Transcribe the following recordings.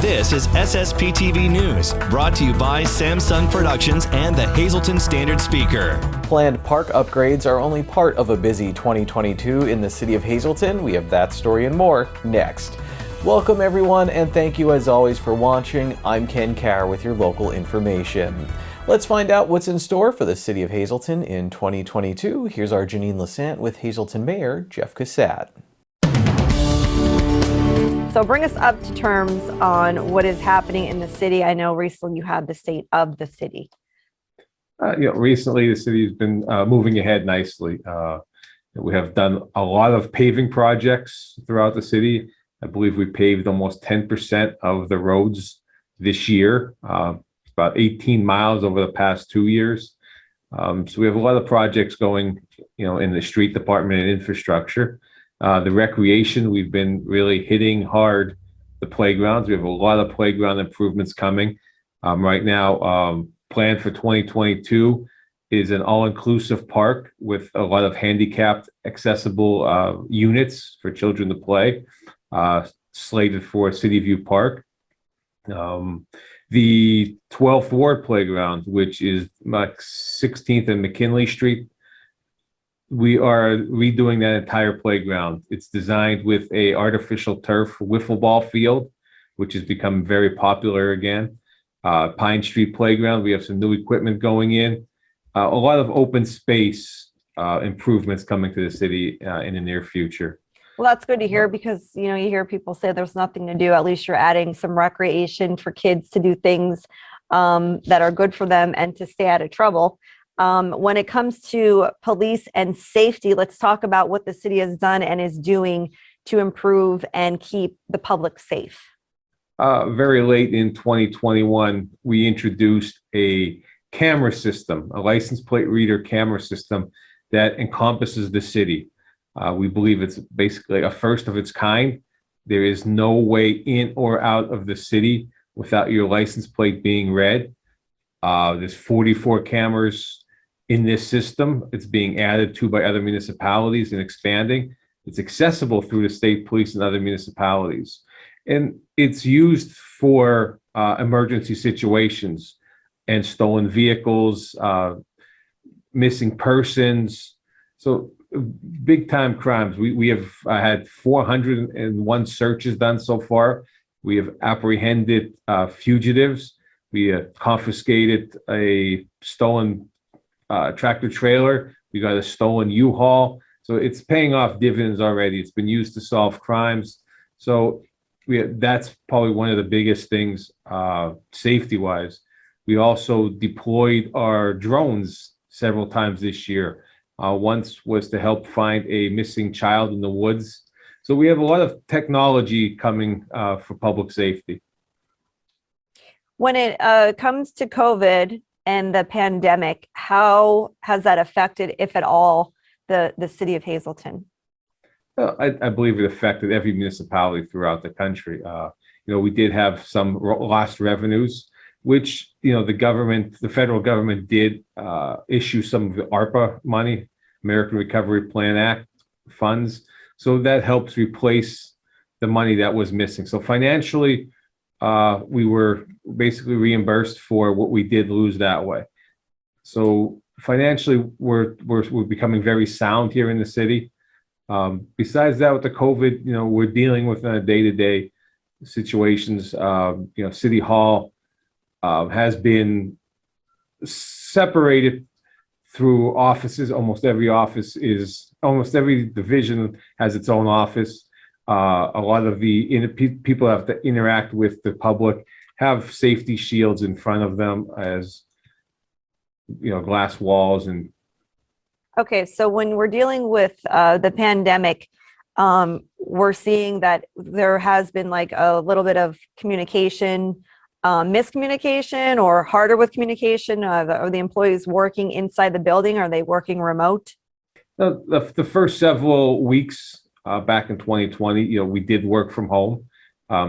This is SSPTV News, brought to you by Samsung Productions and the Hazleton Standard Speaker. Planned park upgrades are only part of a busy 2022 in the city of Hazleton. We have that story and more next. Welcome everyone, and thank you as always for watching. I'm Ken Carr with your local information. Let's find out what's in store for the city of Hazleton in 2022. Here's our Janine Lassant with Hazleton Mayor Jeff Cassat. So bring us up to terms on what is happening in the city. I know recently you had the state of the city. Recently the city has been moving ahead nicely. We have done a lot of paving projects throughout the city. I believe we paved almost 10% of the roads this year, about 18 miles over the past 2 years. So we have a lot of projects going, in the street department and infrastructure. The recreation, we've been really hitting hard the playgrounds. We have a lot of playground improvements coming. Right now, planned for 2022 is an all-inclusive park with a lot of handicapped accessible units for children to play, slated for City View Park. The 12th Ward Playground, which is 16th and McKinley Street, we are redoing that entire playground. It's designed with a artificial turf wiffle ball field, which has become very popular again. Pine Street Playground, we have some new equipment going in. A lot of open space improvements coming to the city in the near future. Well, that's good to hear because, you hear people say there's nothing to do. At least you're adding some recreation for kids to do things that are good for them and to stay out of trouble. When it comes to police and safety, let's talk about what the city has done and is doing to improve and keep the public safe. Very late in 2021, we introduced a camera system, a license plate reader camera system that encompasses the city. We believe it's basically a first of its kind. There is no way in or out of the city without your license plate being read. There's 44 cameras in this system. It's being added to by other municipalities and expanding. It's accessible through the state police and other municipalities. And it's used for emergency situations and stolen vehicles, missing persons. So big time crimes. We have had 401 searches done so far. We have apprehended fugitives. We confiscated a stolen tractor trailer. We got a stolen U-Haul. So it's paying off dividends already. It's been used to solve crimes. So that's probably one of the biggest things safety-wise. We also deployed our drones several times this year. Once was to help find a missing child in the woods. So we have a lot of technology coming for public safety. When it comes to COVID and the pandemic, how has that affected, if at all, the city of Hazleton? I believe it affected every municipality throughout the country. We did have some lost revenues, which, the federal government did issue some of the ARPA money, American Recovery Plan Act funds. So that helps replace the money that was missing. So financially, we were basically reimbursed for what we did lose that way. So financially, we're becoming very sound here in the city. Besides that, with the COVID, we're dealing with day-to-day situations. City Hall has been separated through offices. Almost every division has its own office. A lot of the people have to interact with the public, have safety shields in front of them as, glass walls. And okay, so when we're dealing with the pandemic, we're seeing that there has been like a little bit of communication, miscommunication or harder with communication. Are the employees working inside the building? Are they working remote? The first several weeks back in 2020, we did work from home.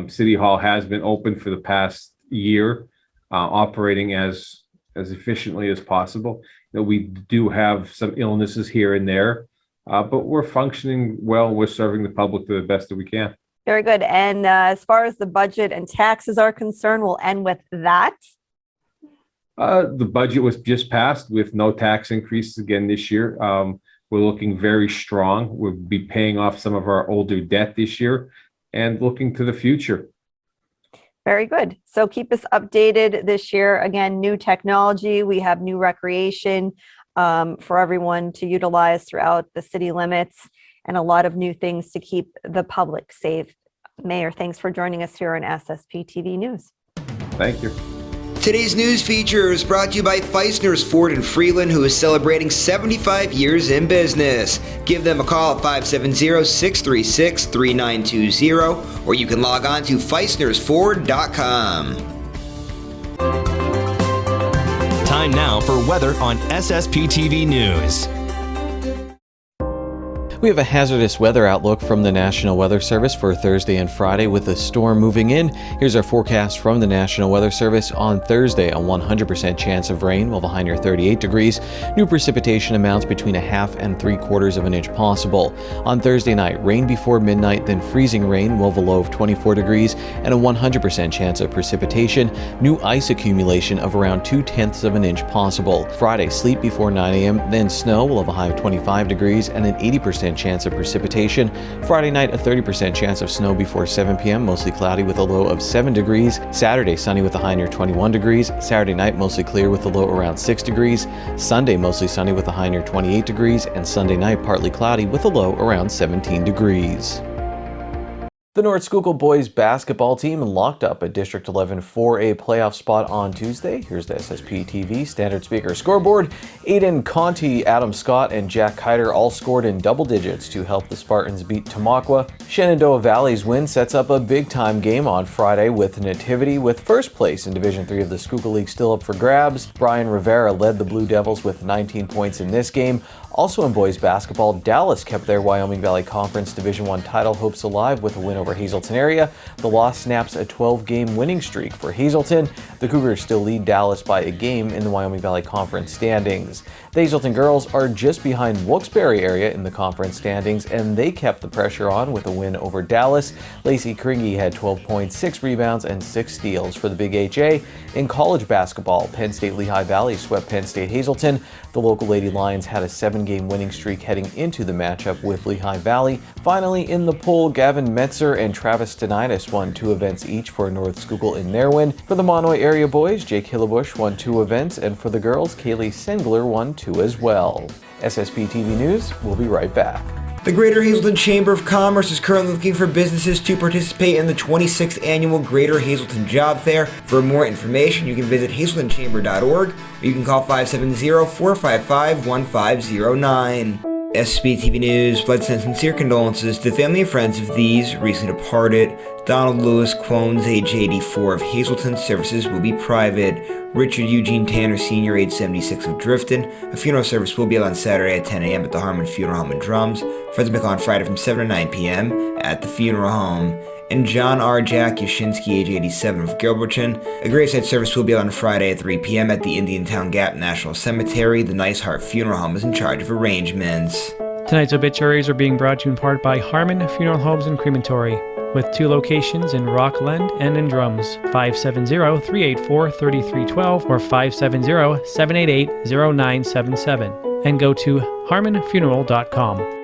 City Hall has been open for the past year, operating as efficiently as possible. We do have some illnesses here and there. but we're functioning well. We're serving the public to the best that we can. Very good. And as far as the budget and taxes are concerned, we'll end with that. The budget was just passed with no tax increases again this year. We're looking very strong. We'll be paying off some of our older debt this year and looking to the future. Very good. So keep us updated this year. Again, new technology. We have new recreation for everyone to utilize throughout the city limits, and a lot of new things to keep the public safe. Mayor, thanks for joining us here on SSPTV News. Thank you. Today's news feature is brought to you by Feisner's Ford in Freeland, who is celebrating 75 years in business. Give them a call at 570-636-3920, or you can log on to feisnersford.com. Time now for weather on SSPTV News. We have a hazardous weather outlook from the National Weather Service for Thursday and Friday with a storm moving in. Here's our forecast from the National Weather Service. On Thursday, a 100% chance of rain, while the high near 38 degrees. New precipitation amounts between 1/2 and 3/4 of an inch possible. On Thursday night, rain before midnight, then freezing rain, well below of 24 degrees, and a 100% chance of precipitation. New ice accumulation of around 2/10 of an inch possible. Friday, sleet before 9 a.m., then snow, will have a high of 25 degrees and an 80% chance of precipitation. Friday night, a 30% chance of snow before 7 p.m., mostly cloudy with a low of 7 degrees. Saturday, sunny with a high near 21 degrees. Saturday night, mostly clear with a low around 6 degrees. Sunday, mostly sunny with a high near 28 degrees. And Sunday night, partly cloudy with a low around 17 degrees. The North Schuylkill boys basketball team locked up a District 11 4A playoff spot on Tuesday. Here's the SSPTV standard speaker scoreboard. Aiden Conti, Adam Scott, and Jack Kiter all scored in double digits to help the Spartans beat Tamaqua. Shenandoah Valley's win sets up a big-time game on Friday with Nativity, with first place in Division 3 of the Schuylkill League still up for grabs. Brian Rivera led the Blue Devils with 19 points in this game. Also in boys basketball, Dallas kept their Wyoming Valley Conference Division I title hopes alive with a win over Hazleton area. The loss snaps a 12-game winning streak for Hazleton. The Cougars still lead Dallas by a game in the Wyoming Valley Conference standings. The Hazleton girls are just behind Wilkes-Barre area in the conference standings, and they kept the pressure on with a win over Dallas. Lacey Kringy had 12 points, 6 rebounds, and 6 steals for the Big HA. In college basketball, Penn State Lehigh Valley swept Penn State Hazleton. The local Lady Lions had a 7-game winning streak heading into the matchup with Lehigh Valley. Finally, in the poll, Gavin Metzer and Travis Stenitis won 2 events each for North Schuylkill in their win. For the Monoy area boys, Jake Hillebush won 2 events, and for the girls, Kaylee Sengler won 2 as well. SSPTV News, we'll be right back. The Greater Hazleton Chamber of Commerce is currently looking for businesses to participate in the 26th Annual Greater Hazleton Job Fair. For more information, you can visit hazletonchamber.org, or you can call 570-455-1509. SSPTV News pledges sincere condolences to the family and friends of these recently departed. Donald Lewis Quones, age 84, of Hazleton. Services will be private. Richard Eugene Tanner, Sr., age 76, of Drifton. A funeral service will be held on Saturday at 10 a.m. at the Harmon Funeral Home and Drums. Friends will be on Friday from 7 to 9 p.m. at the funeral home. And John R. Jack Yashinsky, age 87, of Gilberton. A graveside service will be on Friday at 3 p.m. at the Indiantown Gap National Cemetery. The Nice Heart Funeral Home is in charge of arrangements. Tonight's obituaries are being brought to you in part by Harmon Funeral Homes and Crematory, with 2 locations in Rockland and in Drums. 570-384-3312 or 570-788-0977. And go to harmonfuneral.com.